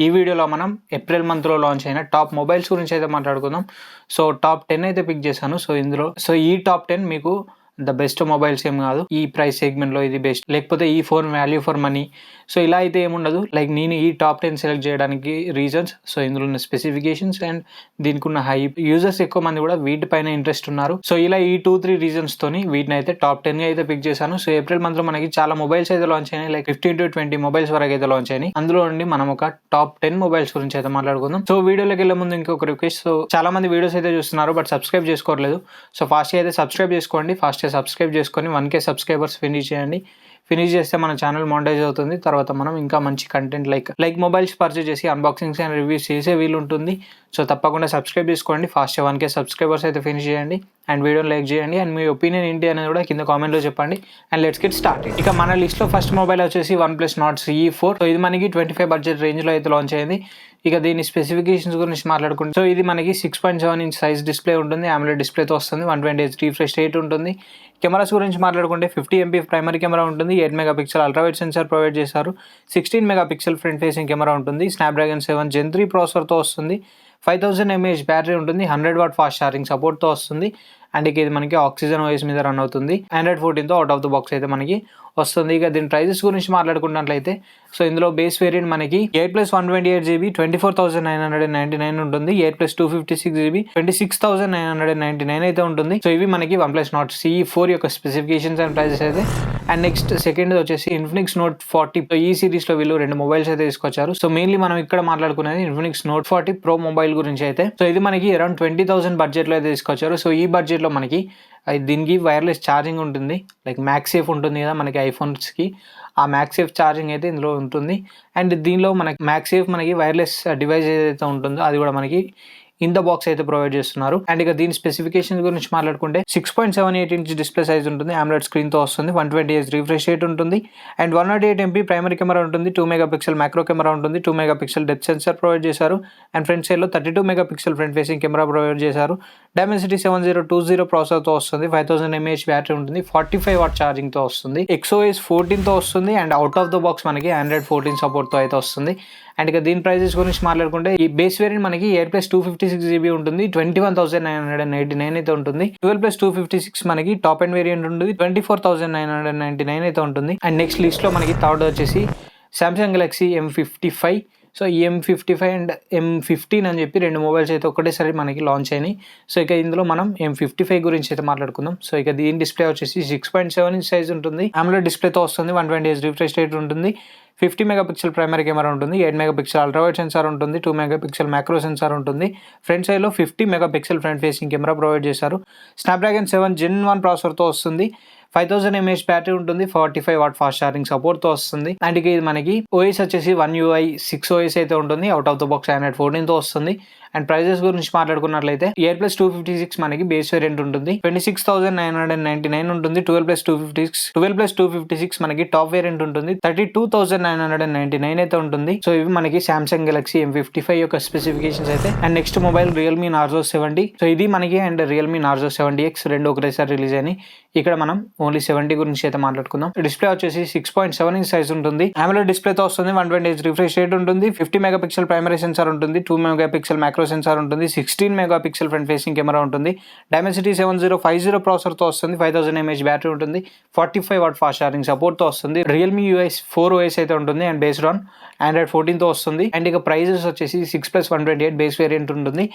ఈ వీడియోలో మనం ఏప్రిల్ మంత్లో లాంచ్ అయిన టాప్ మొబైల్స్ గురించి అయితే మాట్లాడుకుందాం. సో టాప్ 10 అయితే పిక్ చేశాను. సో ఈ టాప్ 10 మీకు ద బెస్ట్ మొబైల్స్ ఏం కాదు. ఈ ప్రైస్ సెగ్మెంట్లో ఇది బెస్ట్, లేకపోతే ఈ phone value for money. So ఇలా అయితే ఏముండదు. లైక్ నేను ఈ టాప్ 10 సెలెక్ట్ చేయడానికి రీజన్స్, సో ఇందులో ఉన్న స్పెసిఫికేషన్స్ అండ్ దీనికి ఉన్న హైప్, యూజర్స్ ఎక్కువ మంది కూడా వీటిపైన ఇంట్రెస్ట్ ఉన్నారు. సో ఇలా ఈ 2-3 రీజన్స్ తోని వీటిని అయితే టాప్ 10 అయితే పిక్ చేశాను. సో ఏప్రిల్ మంత్ లో మనకి చాలా మొబైల్స్ అయితే లాంచ్ అయినాయి. లైక్ 15 to 20 మొబైల్స్ వరకు అయితే లాంచ్ అయినాయి. అందులో నుండి మనం ఒక టాప్ 10 మొబైల్స్ గురించి అయితే మాట్లాడుకుందాం. సో వీడియోలోకి వెళ్ళే ముందు ఇంకొక రిక్వెస్ట్. సో చాలా మంది వీడియోస్ అయితే చూస్తున్నారు బట్ సబ్స్క్రైబ్ చేసుకోవట్లేదు. సో ఫాస్ట్ అయితే సబ్స్క్రైబ్ చేసుకోండి. సబ్స్క్రైబ్ చేసుకొని 1K సబ్స్క్రైబర్స్ ఫినిష్ చేయండి. ఫినిష్ చేస్తే మన ఛానల్ మానిటైజ్ అవుతుంది. తర్వాత మనం ఇంకా మంచి కంటెంట్ లైక్ మొబైల్స్ పర్చేజ్ చేసి అన్బాక్సింగ్స్ అండ్ రివ్యూస్ చేసే వీలు ఉంటుంది. సో తప్పకుండా సబ్స్క్రైబ్ చేసుకోండి. ఫాస్ట్ 1K సబ్స్క్రైబర్స్ అయితే ఫినిష్ చేయండి అండ్ వీడియోని లైక్ చేయండి అండ్ మీ ఒపీనియన్ ఏంటి అనేది కూడా కింద కామెంట్లో చెప్పండి. And let's get start. ఇక మన లిస్ట్లో ఫస్ట్ మొబైల్ వచ్చేసి OnePlus Nord CE 4. సో ఇది మనకి 25 బడ్జెట్ రేంజ్లో అయితే లాంచ్ అయింది. ఇక దీని స్పెసిఫికేషన్స్ గురించి మాట్లాడుకుంటే, సో ఇది మనకి 6.7 ఇంచ్ సైజ్ డిస్ప్లే ఉంటుంది. AMOLED డిస్ప్లేతో వస్తుంది. 120Hz రిఫ్రెష్ రేట్ ఉంటుంది. కెమెరాస్ గురించి మాట్లాడుకుంటే 50 MP ప్రైమరీ కెమెరా ఉంటుంది. 8 మెగాపిక్సెల్ అల్ట్రావైడ్ సెన్సార్ ప్రొవైడ్ చేశారు. 16 మెగాపిక్సెల్ ఫ్రంట్ ఫేసింగ్ కెమెరా ఉంటుంది. Snapdragon 7 Gen 3 ప్రాసెసర్తో వస్తుంది. 5000 mAh బ్యాటరీ ఉంటుంది. 100 వాట్ ఫాస్ట్ ఛార్జింగ్ సపోర్ట్తో వస్తుంది. అండ్ ఇక ఇది మనకి ఆక్సిజన్ OS మీద రన్ అవుతుంది. Android 14తో అవుట్ ఆఫ్ ద బాక్స్ అయితే మనకి వస్తుంది. ఇక దీని ప్రైజెస్ గురించి మాట్లాడుకున్నట్లయితే, సో ఇందులో బేస్ వేరియంట్ మనకి 8+128GB 24,999 ఉంటుంది. 8+256GB 26,999 అయితే ఉంటుంది. సో ఇవి మనకి OnePlus Nord CE 4 యొక్క స్పెసిఫికేషన్స్ అండ్ ప్రైజెస్ అయితే. అండ్ నెక్స్ట్ సెకండ్ వచ్చేసి Infinix Note 40. ఈ సిరీస్ లో వీళ్ళు 2 మొబైల్స్ అయితే తీసుకొచ్చారు. సో మెయిన్లీ మనం ఇక్కడ మాట్లాడుకునేది Infinix Note 40 Pro మొబైల్ గురించి అయితే. సో ఇది మనకి అరౌండ్ 20,000 బడ్జెట్ లో అయితే తీసుకొచ్చారు. సో ఈ బడ్జెట్ లో మనకి దీనికి వైర్లెస్ ఛార్జింగ్ ఉంటుంది. లైక్ మ్యాక్సేఫ్ ఉంటుంది కదా మనకి ఐఫోన్స్కి, ఆ మ్యాక్సేఫ్ ఛార్జింగ్ అయితే ఇందులో ఉంటుంది. అండ్ దీనిలో మనకి మ్యాక్సేఫ్ మనకి వైర్లెస్ డివైస్ ఏదైతే ఉంటుందో అది కూడా మనకి ఇన్ ద బాక్స్ అయితే ప్రొవైడ్ చేస్తున్నారు. అండ్ ఇక దీని స్పెసిఫికేషన్ గురించి మాట్లాడుకుంటే 6.78 ఇంచ్ డిస్ప్లే సైజ్ ఉంటుంది. AMOLED స్క్రీన్ తో వస్తుంది. 120Hz రిఫ్రెష్ రేట్ ఉంటుంది. అండ్ 108 MP ప్రైమరీ కెమెరా ఉంటుంది. 2 మెగాపిక్సెల్ మ్యాక్రో కెమెరా ఉంటుంది. 2 మెగాపిక్సెల్ డెప్త్ సెన్సార్ ప్రొవైడ్ చేశారు. అండ్ ఫ్రంట్ సైడ్ లో 32 megapixel front facing camera provide చేశారు. Dimensity 7020 ప్రాసెసర్ తో వస్తుంది. 5000 mAh బ్యాటరీ ఉంటుంది. 45 వాట్ ఛార్జింగ్ తో వస్తుంది. XOS 14 తో వస్తుంది. And out of the box మనకి Android 14 సపోర్ట్ తో అయితే వస్తుంది. అండ్ ఇక దీని ప్రైజెస్ గురించి మాట్లాడుకుంటే, ఈ బేస్ వేరియంట్ మనకి 8+256GB ఉంటుంది. 21,999 అయితే ఉంటుంది. 12+256 మనకి టాప్ అండ్ వేరియంట్ ఉంటుంది. 24,999 అయితే ఉంటుంది. అండ్ నెక్స్ట్ లిస్ట్ లో మనకి థర్డ్ వచ్చేసి Samsung Galaxy M55. సో ఈ M55 అండ్ M15 అని చెప్పి 2 మొబైల్స్ అయితే ఒకటేసారి మనకి లాంచ్ అయినాయి. సో ఇక ఇందులో మనం M55 గురించి అయితే మాట్లాడుకుందాం. సో ఇక దీని డిస్ప్లే వచ్చేసి 6.7 ఇంచ్ సైజ్ ఉంటుంది. AMOLED డిస్ప్లేతో వస్తుంది. 120Hz రిఫ్రెష్ రేట్ ఉంటుంది. 50 మెగాపిక్సెల్ ప్రైమరీ కెమెరా ఉంటుంది. 8 మెగాపిక్సెల్ అల్ట్రావైడ్ సెన్సార్ ఉంటుంది. 2 మెగాపిక్సెల్ మ్యాక్రో సెన్సార్ ఉంటుంది. ఫ్రంట్ సైడ్ లో 50 megapixel front facing camera provide చేశారు. Snapdragon 7 Gen 1 ప్రాసెసర్తో వస్తుంది. 5000 mAh బ్యాటరీ ఉంటుంది. 45 వాట్ ఫాస్ట్ ఛార్జింగ్ సపోర్ట్తో వస్తుంది. అండ్ ఇక ఇది మనకి OS వచ్చేసి One UI 6 OS అయితే ఉంటుంది. Out of the box Android 14తో వస్తుంది. అండ్ ప్రైజెస్ గురించి మాట్లాడుకున్నట్లయితే 8+256 మనకి బేస్ వేరియంట్ ఉంటుంది. 26,999 ఉంటుంది. 12+256 మనకి టాప్ వేరియంట్ ఉంటుంది. 32,999 అయితే ఉంటుంది. సో ఇవి మనకి Samsung Galaxy M55 యొక్క స్పెసిఫికేషన్స్ అయితే. And next mobile Realme Narzo 70. So ఇది మనకి అండ్ Realme Narzo 70X రెండు ఒకటేసారి రిలీజ్ అయినాయి. ఇక్కడ మనం ఓన్లీ 70 గురించి అయితే మాట్లాడుకుందాం. డిస్ప్లే వచ్చేసి 6.7 ఇంచ్ సైజ్ ఉంటుంది. AMOLED డిస్ప్లేతో వస్తుంది. 120Hz రిఫ్రెష్ రేట్ ఉంటుంది. 50 మెగాపిక్సెల్ ప్రైమరీ సెన్సార్ ఉంటుంది. 2 మెగాపిక్సెల్ మ్యాక్రో సెన్సార్ ఉంటుంది. 16 మెగాపిక్సెల్ ఫ్రంట్ ఫేసింగ్ కెమెరా ఉంటుంది. Dimensity 7050 ప్రాసెసర్తో వస్తుంది. 5000 mAh బ్యాటరీ ఉంటుంది. 45 వాట్ ఫాస్ట్ ఛార్జింగ్ సపోర్ట్తో వస్తుంది. Realme UI 4 OS అయితే ఉంటుంది అండ్ బేస్డ్ ఆన్ Android 14తో వస్తుంది. అండ్ ఇక ప్రైజెస్ వచ్చేసి 6+128 బేస్ వేరియంట్ ఉంటుంది.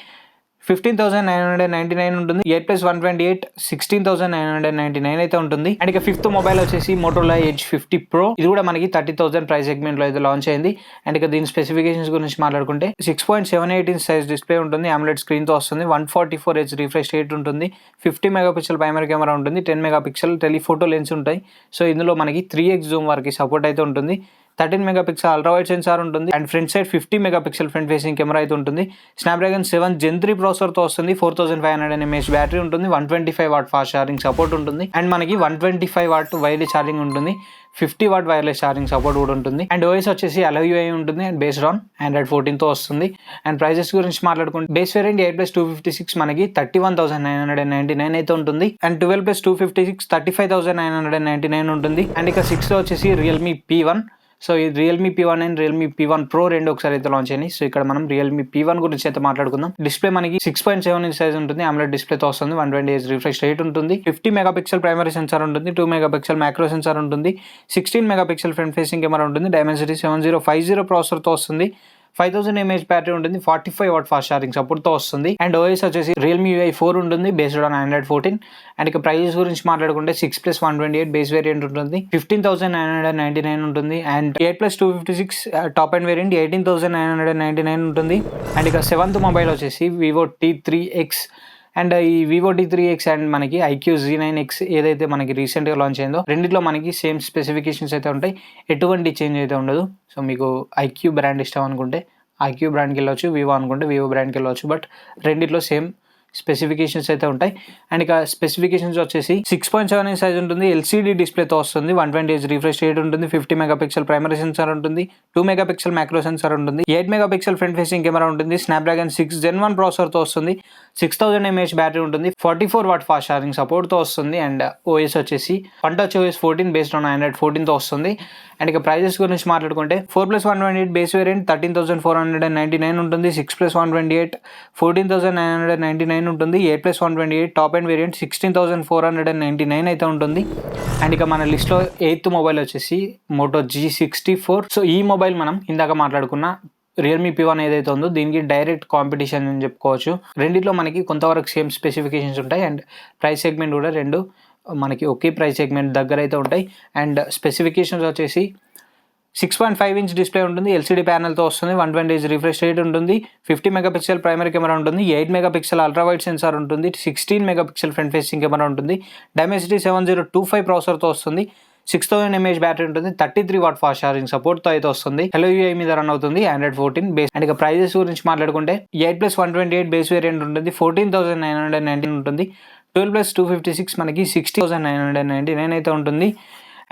15,999 ఉంటుంది. 8+128 16,999 అయితే ఉంటుంది. అండ్ ఇక ఫిఫ్త్ మొబైల్ వచ్చేసి Motorola Edge 50 Pro. ఇది కూడా మనకి 30,000 ప్రైస్ సెగ్మెంట్ లో అయితే లాంచ్ అయింది. అండ్ ఇక దీని స్పెసిఫికేషన్స్ గురించి మాట్లాడుకుంటే 6.78 ఇంచ్ సైజ్ డిస్ప్లే ఉంటుంది. AMOLED స్క్రీన్ తో వస్తుంది. 144Hz రిఫ్రెష్ రేట్ ఉంటుంది. 50 మెగాపిక్సెల్ ప్రైమరీ కెమెరా ఉంటుంది. 10 మెగాపిక్సెల్ టెలిఫోటో లెన్స్ ఉంటాయి. సో ఇందులో మనకి 3x జూమ్ వరకు సపోర్ట్ అయితే ఉంటుంది. 13 మెగాపిక్సెల్ అల్ట్రావైడ్ సెన్సార్ ఉంటుంది. And front side 50 megapixel front facing camera అయితే ఉంటుంది. Snapdragon 7 Gen 3 ప్రాసెసర్తో వస్తుంది. 4500 mAh బ్యాటరీ ఉంటుంది. 125 వాట్ ఫాస్ట్ ఛార్జింగ్ సపోర్ట్ ఉంటుంది. అండ్ మనకి 125 వాట్ వైర్లెస్ ఛార్జింగ్ ఉంటుంది. 50 వాట్ వైర్లెస్ ఛార్జింగ్ సపోర్ట్ కూడా ఉంటుంది. అండ్ OS వచ్చేసి Alloy UI ఉంటుంది అండ్ బేస్డ్ ఆన్ Android 14తో వస్తుంది. అండ్ ప్రైజెస్ గురించి మాట్లాడుకుంటే బేస్ వేరియంట్ 8+256 మనకి 31,999 అయితే ఉంటుంది. అండ్ 12+256 35,999 ఉంటుంది. అండ్ ఇక 6 లో వచ్చేసి Realme P1. సో ఈ Realme P1 and Realme P1 Pro రెండు ఒకసారి అయితే లాంచ్ అయినాయి. సో ఇక్కడ మనం రియల్మీ P1 గురించి అయితే మాట్లాడుకుందాం. డిస్ప్లే మనకి 6.7 ఇంచ్ సైజ్ ఉంటుంది. AMOLED డిస్ప్లేతో వస్తుంది. 120Hz రిఫ్రెష్ రేట్ ఉంటుంది. 50 మెగాపిక్సెల్ ప్రైమరీ సెన్సార్ ఉంటుంది. 2 మెగాపిక్సెల్ మ్యాక్రో సెన్సార్ ఉంటుంది. 16 మెగాపిక్సెల్ ఫ్రంట్ ఫేసింగ్ కెమెరా ఉంటుంది. Dimensity 7050 ప్రాసెసర్తో వస్తుంది. 5000 mAh బ్యాటరీ ఉంటుంది. 45 వాట్ ఫాస్ట్ ఛార్జింగ్ సపోర్ట్తో వస్తుంది. అండ్ OS వచ్చేసి రియల్మీ UI 4 ఉంటుంది బేస్డ్ ఆన్ Android 14. అండ్ ఇక ప్రైజెస్ గురించి మాట్లాడుకుంటే 6+128 బేస్ వేరియంట్ ఉంటుంది. 15,999 ఉంటుంది. అండ్ 8+256 టాప్ అండ్ వేరియంట్ 18,999 ఉంటుంది. అండ్ ఇక 7th మొబైల్ వచ్చేసి Vivo T3X. అండ్ ఈ Vivo T3X అండ్ మనకి IQ Z9X ఏదైతే మనకి రీసెంట్గా లాంచ్ అయిందో రెండిట్లో మనకి సేమ్ స్పెసిఫికేషన్స్ అయితే ఉంటాయి. ఎటువంటి చేంజ్ అయితే ఉండదు. సో మీకు IQ బ్రాండ్ ఇష్టం అనుకుంటే IQ బ్రాండ్కి వెళ్ళవచ్చు, Vivo అనుకుంటే Vivo బ్రాండ్కి వెళ్ళవచ్చు. బట్ రెండిట్లో సేమ్ స్పెసిఫికేషన్స్ అయితే ఉంటాయి. అండ్ ఇక స్పెసిఫికేషన్స్ వచ్చేసి 6.7 ఇంచ్ సైజ్ ఉంటుంది. LCD డిస్ప్లేతో వస్తుంది. 120Hz రిఫ్రెష్ రేట్ ఉంటుంది. 50 మెగాపిక్సెల్ ప్రైమరీ సెన్సార్ ఉంటుంది. 2 మెగాపిక్సెల్ మ్యాక్రో సెన్సార్ ఉంటుంది. 8 మెగాపిక్సెల్ ఫ్రంట్ ఫేసింగ్ కెమెరా ఉంటుంది. Snapdragon 6 Gen 1 ప్రాసెసర్తో వస్తుంది. 6000 mAh బ్యాటరీ ఉంటుంది. 44 వాట్ ఫాస్ట్ ఛార్జింగ్ సపోర్ట్తో వస్తుంది. అండ్ OS వచ్చేసి OS 14 బేస్డ్ ఆన్ Android 14తో వస్తుంది. అండ్ ఇక ప్రైజెస్ గురించి మాట్లాడుకుంటే 4+128 బేస్ వేరియంట్ 13,499 ఉంటుంది. 6+128 14,999 ఉంటుంది. 8+128 టాప్ అండ్ వేరియంట్ 16,499 అయితే ఉంటుంది. అండ్ ఇక మన లిస్ట్లో 8th మొబైల్ వచ్చేసి Moto G64. సో ఈ మొబైల్ మనం ఇందాక మాట్లాడుకున్న రియల్మీ P1 ఏదైతే ఉందో దీనికి డైరెక్ట్ కాంపిటీషన్ అని చెప్పుకోవచ్చు. రెండిట్లో మనకి కొంతవరకు సేమ్ స్పెసిఫికేషన్స్ ఉంటాయి. అండ్ ప్రైస్ సెగ్మెంట్ కూడా రెండు మనకి ఒకే ప్రైస్ సెగ్మెంట్ దగ్గర అయితే ఉంటాయి. అండ్ స్పెసిఫికేషన్స్ వచ్చేసి 6.5 ఇంచ్ డిస్ప్లే ఉంటుంది. LCD ప్యానల్తో వస్తుంది. 120Hz రిఫ్రెష్ రేట్ ఉంటుంది. 50 మెగాపిక్సెల్ ప్రైమరీ కెమెరా ఉంటుంది. 8 మెగాపిక్సెల్ అల్ట్రా వైడ్ సెన్సార్ ఉంటుంది. 16 మెగాపిక్సెల్ ఫ్రంట్ ఫేసింగ్ కెమెరా ఉంటుంది. Dimensity 7025 ప్రాసెసర్తో వస్తుంది. 6000 mAh బ్యాటరీ ఉంటుంది. 33 వాట్ ఫాస్ట్ ఛార్జింగ్ సపోర్ట్తో అయితే వస్తుంది. Hello UI మీద రన్ అవుతుంది. Android 14 base. అండ్ ఇక ప్రైజెస్ గురించి మాట్లాడుకుంటే 8+128 బేస్ వేరియంట్ ఉంటుంది. 14,999 ఉంటుంది. 12+256 మనకి 60,999 అయితే ఉంటుంది.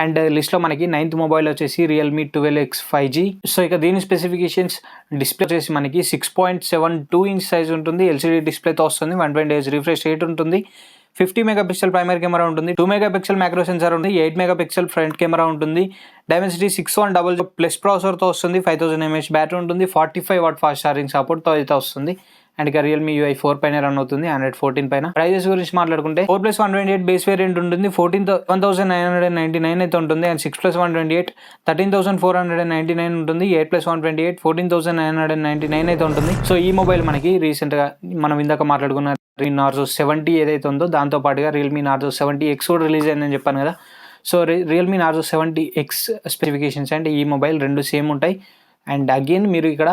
అండ్ లిస్ట్లో మనకి 9th మొబైల్ వచ్చేసి రియల్మీ 12X 5G. సో ఇక దీని స్పెసిఫికేషన్స్ డిస్ప్లే వచ్చేసి మనకి 6.72 ఇంచ్ సైజ్ ఉంటుంది. LCD డిస్ప్లేతో వస్తుంది. 120Hz రిఫ్రెష్ రేట్ ఉంటుంది. 50 మెగాపిక్సెల్ ప్రైమరీ కెమెరా ఉంటుంది. 2 మెగాపిక్సెల్ మ్యాక్రో సెన్సార్ ఉంటుంది. 8 మెగాపిక్సెల్ ఫ్రంట్ కెమెరా ఉంటుంది. Dimensity 6100 ప్లస్ ప్రాసెసర్తో వస్తుంది. 5000 mAh బ్యాటరీ ఉంటుంది. 45 వాట్ ఫాస్ట్ ఛార్జింగ్ సపోర్ట్తో అయితే వస్తుంది. అండ్ ఇక రియల్మీ UI 4 పైన రన్ అవుతుంది. Android 14 పైన. ప్రైజెస్ గురించి మాట్లాడుకుంటే 4+128 బేస్ వేరియంట్ ఉంటుంది. 11,999 అయితే ఉంటుంది. అండ్ 6+128 13,499 ఉంటుంది. 8+128 14,999 అయితే ఉంటుంది. సో ఈ మొబైల్ మనకి రీసెంట్గా మనం ఇందాక మాట్లాడుకున్న Narzo 70 ఏదైతే ఉందో దాంతో పాటుగా రియల్మీ Narzo 70X కూడా రిలీజ్ అయిందని చెప్పాను కదా. So Realme Narzo 70X specifications అంటే ఈ మొబైల్ రెండు సేమ్ ఉంటాయి. అండ్ అగైన్ మీరు ఇక్కడ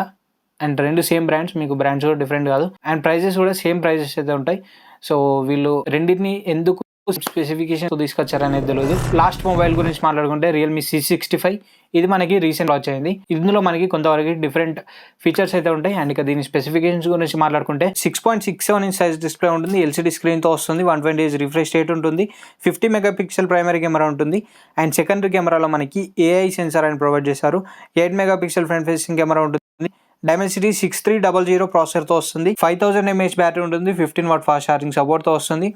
అండ్ రెండు సేమ్ బ్రాండ్స్, మీకు బ్రాండ్స్ కూడా డిఫరెంట్ కాదు. అండ్ ప్రైజెస్ కూడా సేమ్ ప్రైజెస్ అయితే ఉంటాయి. సో వీళ్ళు రెండింటిని ఎందుకు స్పెసిఫికేషన్ తీసుకొచ్చారనేది తెలియదు. లాస్ట్ మొబైల్ గురించి మాట్లాడుకుంటే రియల్మీ C65. ఇది మనకి రీసెంట్ లాంచ్ అయింది. ఇందులో మనకి కొంతవరకు డిఫరెంట్ ఫీచర్స్ అయితే ఉంటాయి. అండ్ ఇక దీని స్పెసిఫికేషన్స్ గురించి మాట్లాడుకుంటే 6.67 ఇంచ్ సైజ్ డిస్ప్లే ఉంటుంది. LCD స్క్రీన్తో వస్తుంది. 120Hz రిఫ్రెష్ రేట్ ఉంటుంది. 50 మెగాపిక్సెల్ ప్రైమరీ కెమెరా ఉంటుంది. అండ్ సెకండరీ కెమెరాలో మనకి AI సెన్సార్ అని ప్రొవైడ్ చేశారు. 8 మెగాపిక్సెల్ ఫ్రంట్ ఫేసింగ్ కెమెరా ఉంటుంది. Dimensity 6300 ప్రాసెసర్తో వస్తుంది. 5000 mAh బ్యాటరీ ఉంటుంది. 15 వాట్ ఫాస్ట్ ఛార్జింగ్ సపోర్ట్తో వస్తుంది.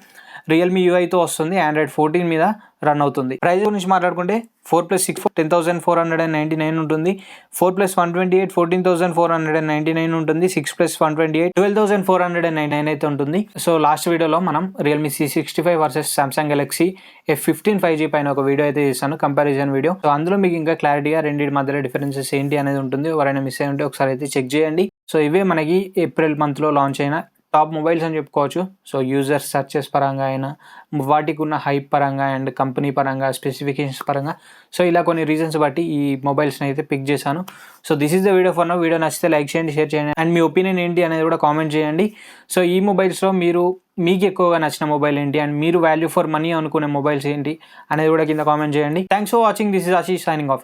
రియల్మీ UIతో వస్తుంది. Android 14 మీద రన్ అవుతుంది. ప్రైస్ గురించి మాట్లాడుకుంటే 4+6 10,499 ఉంటుంది. 4+128 14,499 ఉంటుంది. 6+128 12,499 అయితే ఉంటుంది. సో లాస్ట్ వీడియోలో మనం Realme C65 versus Samsung Galaxy F15 5G పైన ఒక వీడియో అయితే చేశాను, కంపారిజన్ వీడియో. సో అందులో మీకు ఇంకా క్లారిటీగా రెండింటి మధ్యలో డిఫరెన్సెస్ ఏంటి అనేది ఉంటుంది. ఎవరైనా మిస్ అయి ఉంటే ఒకసారి అయితే చెక్ చేయండి. సో ఇవే మనకి ఏప్రిల్ మంత్లో లాంచ్ అయిన టాప్ మొబైల్స్ అని చెప్పుకోవచ్చు. సో యూజర్ సర్చెస్ పరంగా అయినా, వాటికి ఉన్న హైప్ పరంగా, అండ్ కంపెనీ పరంగా, స్పెసిఫికేషన్స్ పరంగా, సో ఇలా కొన్ని రీజన్స్ బట్టి ఈ మొబైల్స్ని అయితే పిక్ చేశాను. So this is the video for now. Video నచ్చితే లైక్ చేయండి, షేర్ చేయండి, అండ్ మీ ఒపీనియన్ ఏంటి అనేది కూడా కామెంట్ చేయండి. సో ఈ మొబైల్స్లో మీకు ఎక్కువగా నచ్చిన మొబైల్ ఏంటి, అండ్ మీరు వాల్యూ ఫర్ మనీ అనుకునే మొబైల్స్ ఏంటి అనేది కూడా కింద కామెంట్ చేయండి. Thanks for watching. This is Ashish signing off.